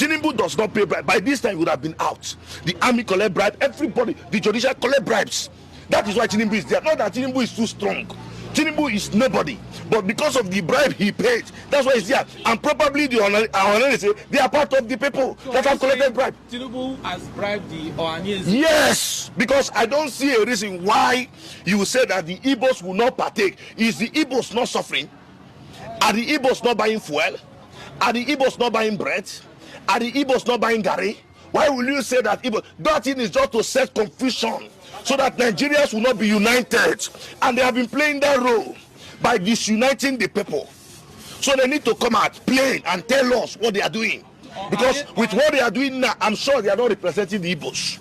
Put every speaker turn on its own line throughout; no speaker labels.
Tinubu does not pay bribe. By this time, he would have been out. The army collect bribe. Everybody, the judicial collect bribes. That is why Tinubu is there. Not that Tinubu is too strong. Tinubu is nobody. But because of the bribe he paid, that's why he's there. And probably the Ohanese, they are part of the people that have collected bribe.
Tinubu has bribed the Ohanese.
Yes, because I don't see a reason why you say that the Igbos will not partake. Is the Igbos not suffering? Are the Igbos not buying fuel? Are the Igbos not buying bread? Are the Igbos not buying gari? Why will you say that Igbo? That thing is just to set confusion so that Nigerians will not be united. And they have been playing that role by disuniting the people. So they need to come out plain and tell us what they are doing. Because with what they are doing now, I'm sure they are not representing the Igbos.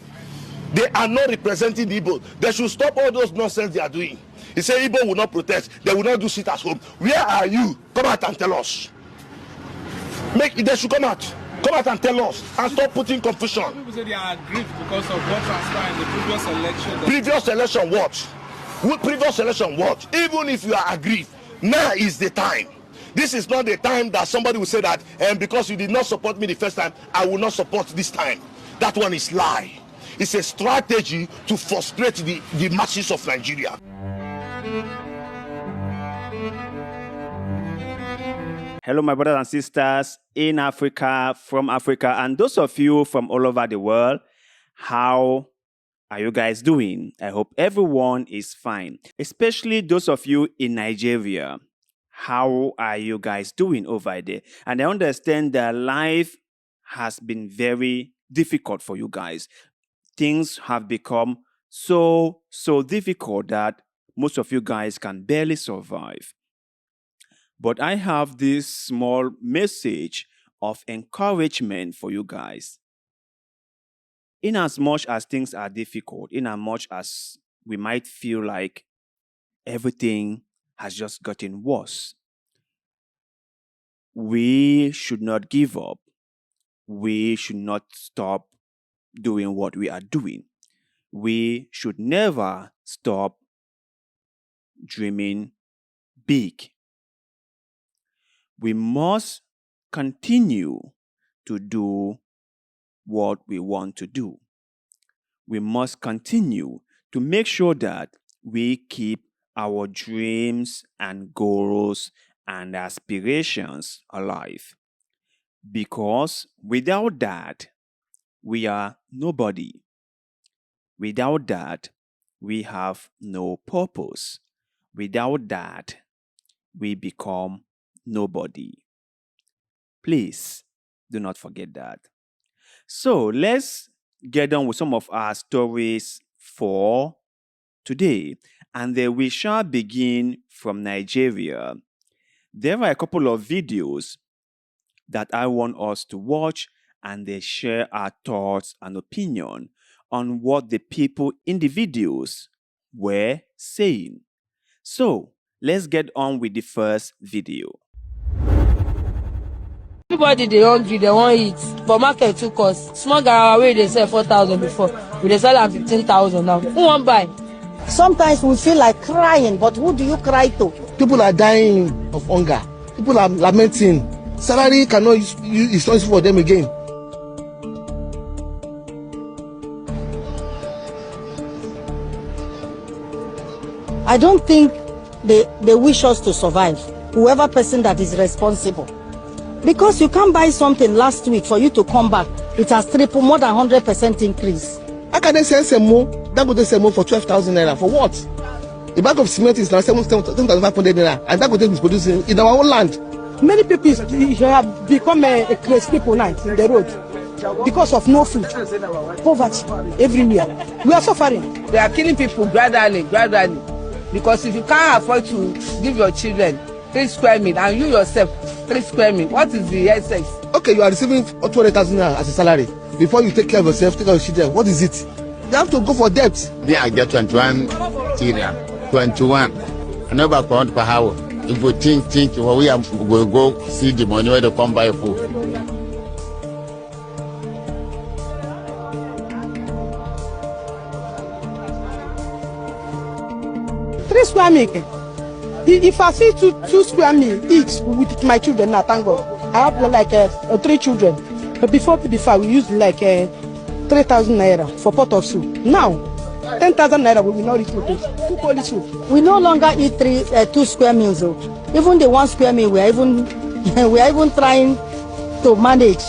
They are not representing the Igbos. They should stop all those nonsense they are doing. He said Igbo will not protest. They will not do sit at home. Where are you? Come out and tell us. They should come out. Come out and tell us and stop putting confusion.
Some people say they are aggrieved because of what transpired in the previous election.
Previous election what? Previous election what? Even if you are aggrieved, now is the time. This is not the time that somebody will say that because you did not support me the first time, I will not support this time. That one is lie. It's a strategy to frustrate the masses of Nigeria.
Hello, my brothers and sisters in Africa, from Africa, and those of you from all over the world. How are you guys doing? I hope everyone is fine, especially those of you in Nigeria. How are you guys doing over there? And I understand that life has been very difficult for you guys. Things have become so difficult that most of you guys can barely survive. But I have this small message of encouragement for you guys. In as much as things are difficult, in as much as we might feel like everything has just gotten worse, we should not give up. We should not stop doing what we are doing. We should never stop dreaming big. We must continue to do what we want to do. We must continue to make sure that we keep our dreams and goals and aspirations alive. Because without that, we are nobody. Without that, we have no purpose. Without that, we become nobody. Please do not forget that. So let's get on with some of our stories for today. And then we shall begin from Nigeria. There are a couple of videos that I want us to watch, and they share our thoughts and opinion on what the people in the videos were saying. So let's get on with the first video.
Everybody they hungry, they want eat. For market too cost. Small garawa wey they sell 4,000 before, we they sell at 15,000 now. Who won't buy?
Sometimes we feel like crying, but who do you cry to?
People are dying of hunger. People are lamenting. Salary cannot use it's for them again.
I don't think they wish us to survive. Whoever person that is responsible. Because you can't buy something last week for you to come back. It has tripled, more than 100% increase.
How can they sell some more? That go to sell more for 12,000 naira. For what? A bag of cement is now 7,500 naira. And that go to is producing in our own land.
Many people have become a crazy people now in the road because of no food, poverty everywhere. We are suffering.
They are killing people gradually. Because if you can't afford to give your children 3 square meals and you yourself 3 square meals, what is the essence?
Okay, you are receiving 200,000 naira as a salary. Before you take care of yourself, take care of your children, what is it? You have to go for debt.
I get 21 Tyria, 21. I never count per hour. If we think, well, we'll go see the money where they come buy food.
Three square meals. If I see two square meals each with my children now, thank God. I have like 3 children. But before we used like 3,000 naira for pot of soup. Now, 10,000 naira we will not eat with 2 quality soup.
We no longer eat 2 square meals. Oh. Even the 1 square meal, we are even trying to manage.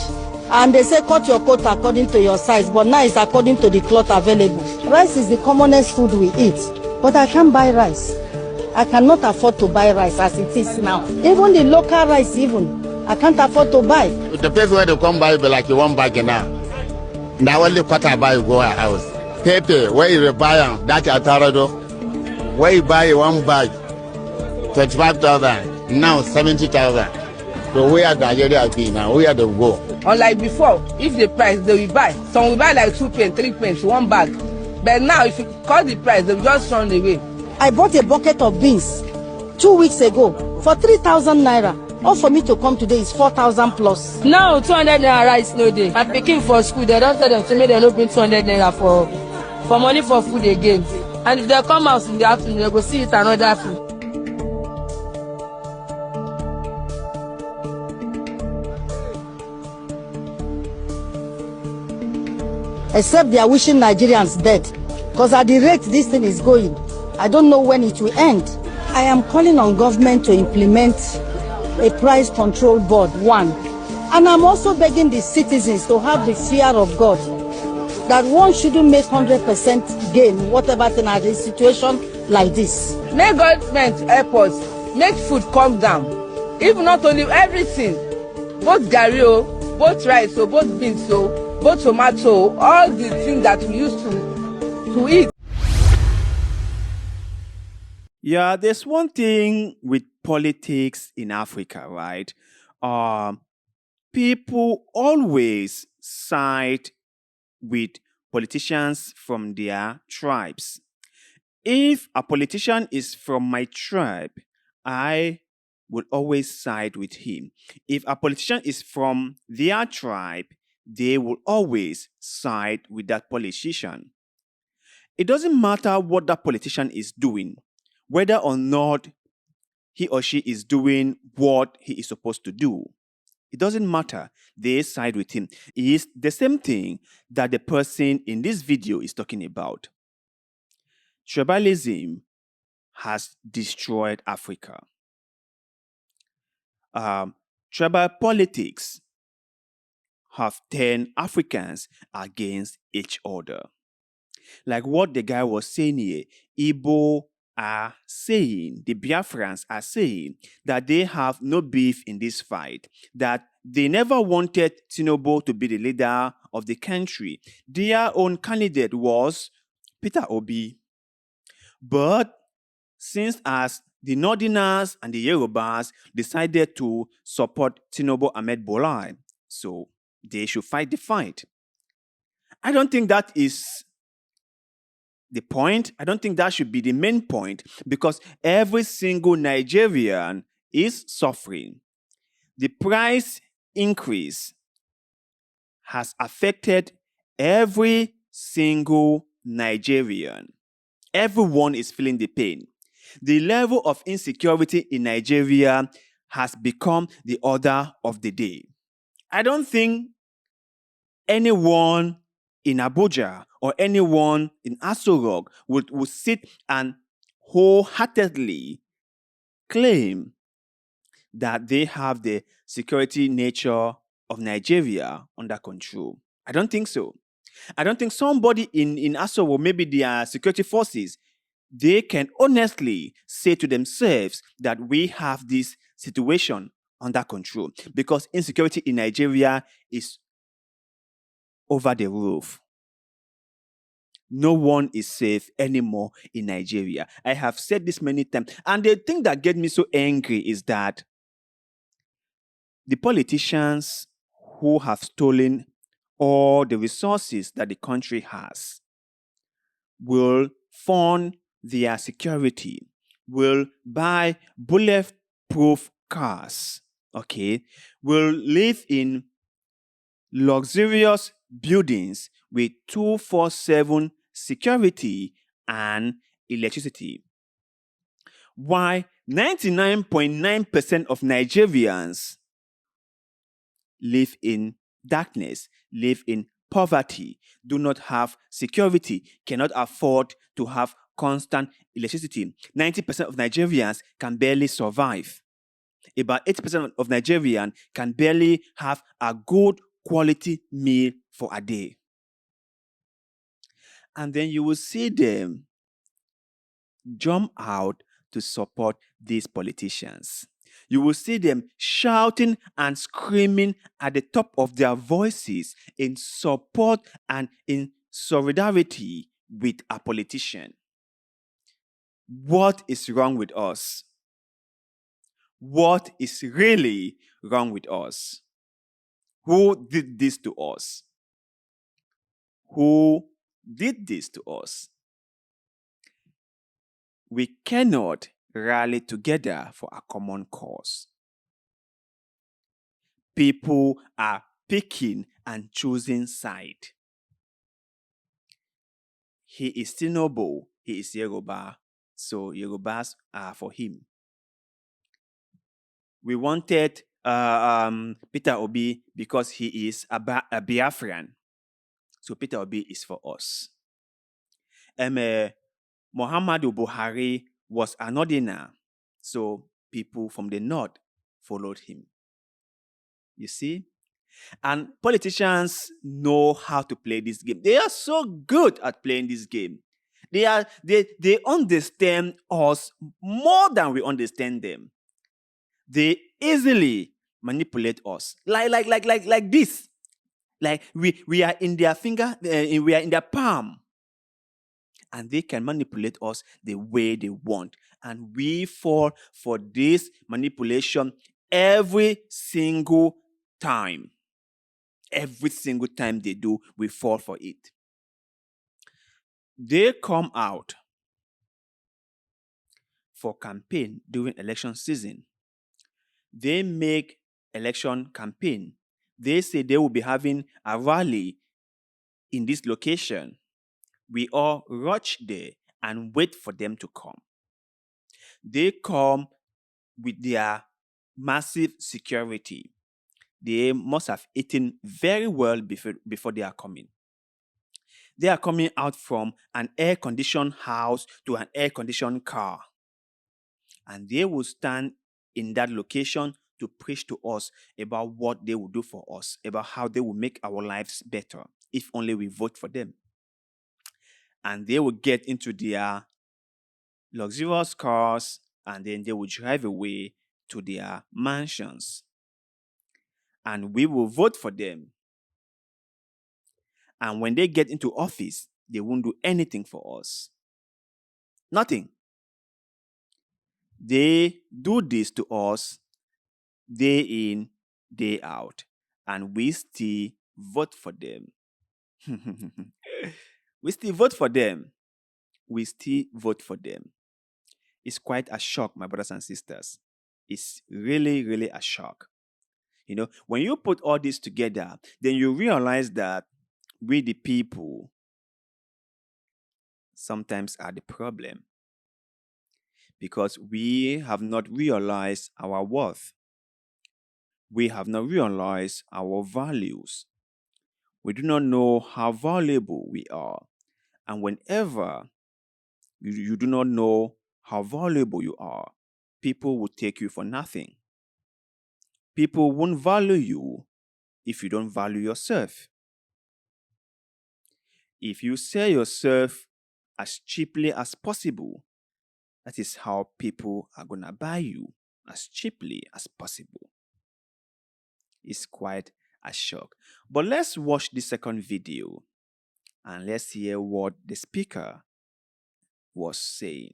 And they say cut your coat according to your size, but now it's according to the cloth available. Rice is the commonest food we eat, but I can't buy rice. I cannot afford to buy rice as it is now. Even the local rice, I can't afford to buy.
The place where they come buy be like you one bag now. Now only quarter buy you go a house. Pepe, where you buy them, that's a tarado. Where you buy 1 bag, 25,000, now 70,000. So we are Nigeria be now, we are the go.
Unlike before, if the price they will buy, some will buy like 2 pence, 3 pence, 1 bag. But now if you cut the price, they will just run away.
I bought a bucket of beans 2 weeks ago for 3,000 naira. All for me to come today is 4,000 plus.
Now 200 naira rice no dey. My pikin for school, they don't tell them to make them no bring 200 naira for money for food again. And if they come out in the afternoon, they go see it another food.
Except they are wishing Nigerians dead. Because at the rate this thing is going, I don't know when it will end. I am calling on government to implement a price control board, 1. And I'm also begging the citizens to have the fear of God, that one shouldn't make 100% gain, whatever thing at a situation like this.
Make government help us, make food come down. If not only everything, both garri, both rice, both beans, both tomato, all the things that we used to eat.
Yeah, there's one thing with politics in Africa, right? People always side with politicians from their tribes. If a politician is from my tribe, I will always side with him. If a politician is from their tribe, they will always side with that politician. It doesn't matter what that politician is doing, whether or not he or she is doing what he is supposed to do. It doesn't matter. They side with him. It is the same thing that the person in this video is talking about. Tribalism has destroyed Africa. Tribal politics have turned Africans against each other. Like what the guy was saying here, Igbo are saying, the Biafrans are saying that they have no beef in this fight, that they never wanted Tinubu to be the leader of the country. Their own candidate was Peter Obi. But since as the Northerners and the Yorubas decided to support Tinubu Ahmed Bola, so they should fight the fight. I don't think that is the point. I don't think that should be the main point, because every single Nigerian is suffering. The price increase has affected every single Nigerian. Everyone is feeling the pain. The level of insecurity in Nigeria has become the order of the day. I don't think anyone in Abuja or anyone in Aso Rock would sit and wholeheartedly claim that they have the security nature of Nigeria under control. I don't think so. I don't think somebody in Aso Rock, maybe their security forces, they can honestly say to themselves that we have this situation under control, because insecurity in Nigeria is over the roof. No one is safe anymore in Nigeria. I have said this many times. And the thing that gets me so angry is that the politicians who have stolen all the resources that the country has will fund their security, will buy bulletproof cars, okay, will live in luxurious buildings with 24/7 security and electricity. Why 99.9% of Nigerians live in darkness, live in poverty, do not have security, cannot afford to have constant electricity. 90% of Nigerians can barely survive. About 80% of Nigerians can barely have a good quality meal for a day. And then you will see them jump out to support these politicians. You will see them shouting and screaming at the top of their voices in support and in solidarity with a politician. What is wrong with us? What is really wrong with us? Who did this to us? Who did this to us? We cannot rally together for a common cause. People are picking and choosing side. He is Tinubu, he is Yoruba, so Yorubas are for him. We wanted Peter Obi because he is a Biafran, so Peter Obi is for us. Muhammadu Buhari was a Northerner, so people from the north followed him. You see? And politicians know how to play this game. They are so good at playing this game. They understand us more than we understand them. They easily manipulate us. Like this. Like we are in their finger, we are in their palm. And they can manipulate us the way they want. And we fall for this manipulation every single time. Every single time they do, we fall for it. They come out for campaign during election season. They make election campaign. They say they will be having a rally in this location. We all rush there and wait for them to come. They come with their massive security. They must have eaten very well before they are coming. They are coming out from an air-conditioned house to an air-conditioned car. And they will stand in that location to preach to us about what they will do for us, about how they will make our lives better, if only we vote for them. And they will get into their luxurious cars, and then they will drive away to their mansions. And we will vote for them. And when they get into office, they won't do anything for us. Nothing. They do this to us day in, day out. And we still vote for them. We still vote for them. We still vote for them. It's quite a shock, my brothers and sisters. It's really, really a shock. You know, when you put all this together, then you realize that we, the people, sometimes are the problem. Because we have not realized our worth. We have not realized our values. We do not know how valuable we are. And whenever you do not know how valuable you are, people will take you for nothing. People won't value you if you don't value yourself. If you sell yourself as cheaply as possible, that is how people are going to buy you, as cheaply as possible. It's quite a shock. But let's watch the second video and let's hear what the speaker was saying.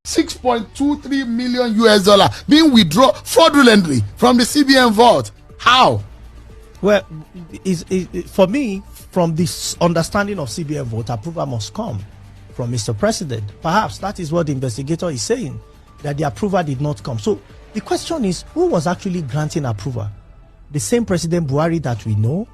6.23 million US dollar being withdrawn fraudulently from the CBN vault. How?
Well, for me, from this understanding of CBN vote, approval must come from Mr. President. Perhaps that is what the investigator is saying, that the approval did not come. So the question is, who was actually granting approval? The same President Buhari that we know,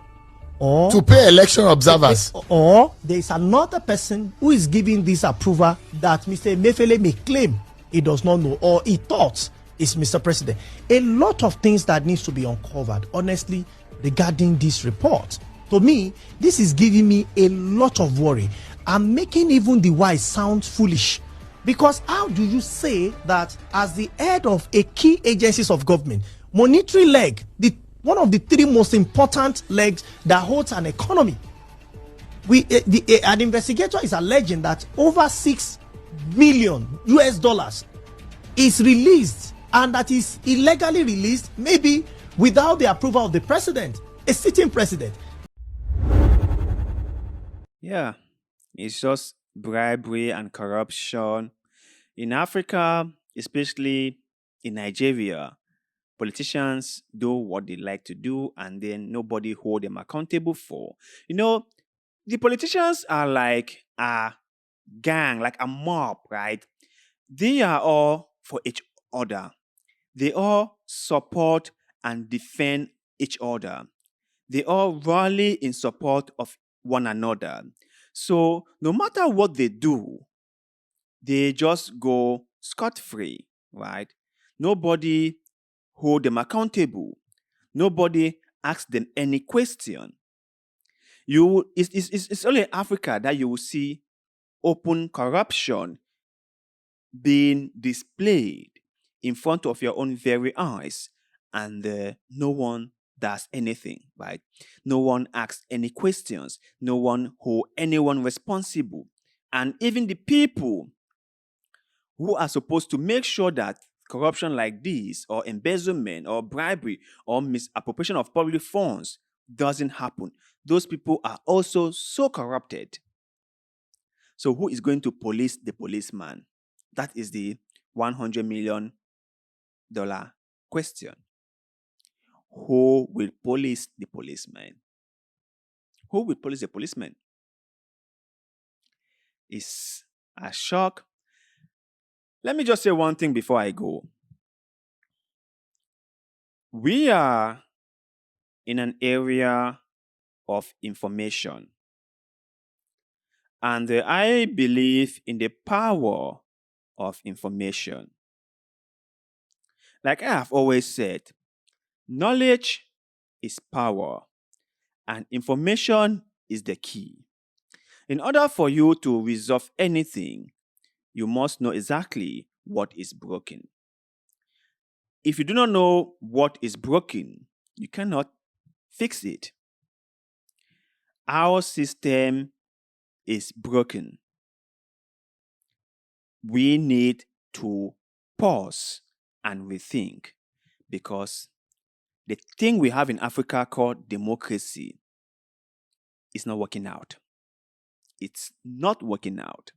or
to pay election observers,
or there is another person who is giving this approval that Mr. Emefiele may claim he does not know, or he thought is Mr. President. A lot of things that needs to be uncovered, honestly, regarding this report. To me, this is giving me a lot of worry. I'm making even the wise sound foolish. Because how do you say that as the head of a key agencies of government, monetary leg, one of the three most important legs that holds an economy, an investigator is alleging that over 6 million US dollars is released, and that is illegally released, maybe without the approval of the president, a sitting president.
Yeah, it's just bribery and corruption. In Africa, especially in Nigeria, politicians do what they like to do and then nobody hold them accountable for. The politicians are like a gang, like a mob, right? They are all for each other. They all support and defend each other. They all rally in support of one another. So no matter what they do, they just go scot-free, right? Nobody hold them accountable. Nobody asks them any question. It's only in Africa that you will see open corruption being displayed in front of your own very eyes, and no one does anything, right? No one asks any questions. No one hold anyone responsible. And even the people who are supposed to make sure that corruption like this, or embezzlement, or bribery, or misappropriation of public funds doesn't happen, those people are also so corrupted. So who is going to police the policeman? That is the $100 million question. Who will police the policeman? Who will police the policeman? It's a shock. Let me just say one thing before I go. We are in an area of information. And I believe in the power of information. Like I have always said, knowledge is power, and information is the key. In order for you to resolve anything, you must know exactly what is broken. If you do not know what is broken, you cannot fix it. Our system is broken. We need to pause and rethink, because the thing we have in Africa called democracy is not working out. It's not working out.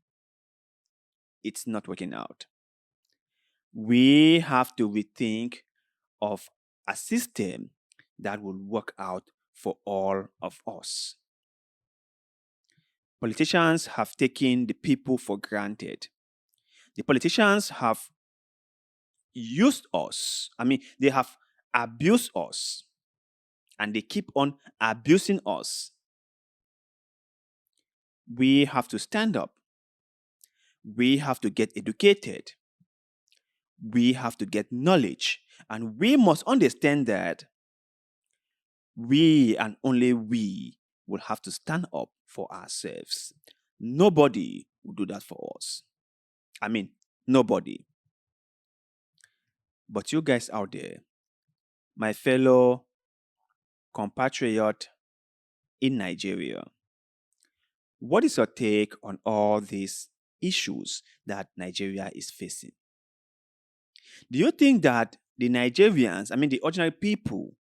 It's not working out. We have to rethink of a system that will work out for all of us. Politicians have taken the people for granted. The politicians have used us. They have abused us. And they keep on abusing us. We have to stand up. We have to get educated. We have to get knowledge. And we must understand that we and only we will have to stand up for ourselves. Nobody will do that for us. Nobody. But you guys out there, my fellow compatriot in Nigeria, what is your take on all these issues that Nigeria is facing? Do you think that the Nigerians, the ordinary people,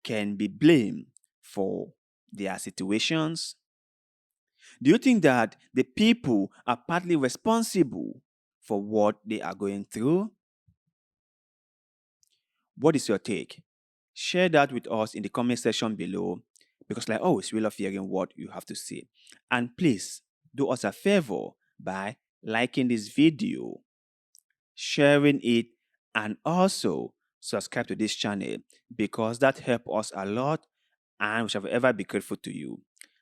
can be blamed for their situations? Do you think that the people are partly responsible for what they are going through? What is your take? Share that with us in the comment section below, because like always, we love hearing what you have to say. And please do us a favor by liking this video, sharing it, and also subscribe to this channel, because that helps us a lot and we shall forever be grateful to you.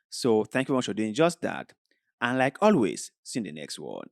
So thank you very much for doing just that. And like always, see you in the next one.